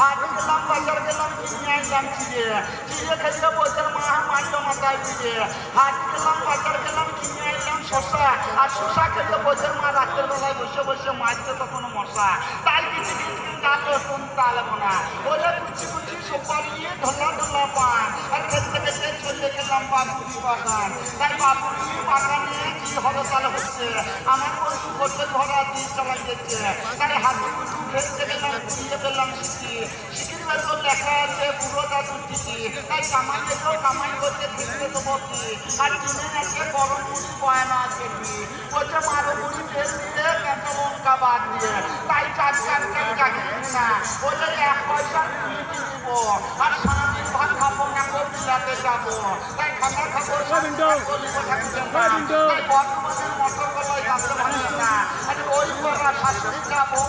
হাটে গেলাম বাজার গেলাম কিনে আনলাম চিড়ে চিড়ে খেতে বছর মারলো মাথায় ফিরে হাটে গেলাম বাজার গেলাম কিনে আনলাম শশা আর শশা খেতে বছর মা রাতের বেলায় বসে বসে মারছে তখন মশা তাই কিছু কিছু গালো শুনতে আলবো না ওরে কুচি কুচি সুপারি নিয়ে ঢোলা ঢোলা পান আর খেতে খেতে চলে গেলাম বাবুরি বাগান তাই বাবুরি বাগানে কি হরতাল হচ্ছে আমার বন্ধু বসে ধরা দিয়ে চালাই গেছে তাই হাতে কুচু খেলতে গেলাম ঘুরিয়ে পেলাম শিখির বেতন লেখা আছে পুরো দাদুর টিকি তাই কামাই যেতেও কামাই করতে ফিরতে দেবো কি আর কিনে আছে গরম মুড়ি পয়না আছে কি বলছে মারো মুড়ি ফেল দিয়ে কাঁচা লঙ্কা বাদ দিয়ে তাই চার গাড়ি না বলে 1 পয়সা কিনে দিব আর সারাদিন ভাত খাবো না বিলাতে যাবো তাই খানা খাবো তাই বর্তমানে মটর কলাই কাঁচা ভালো না ওই করা শাশুড়িটা বউ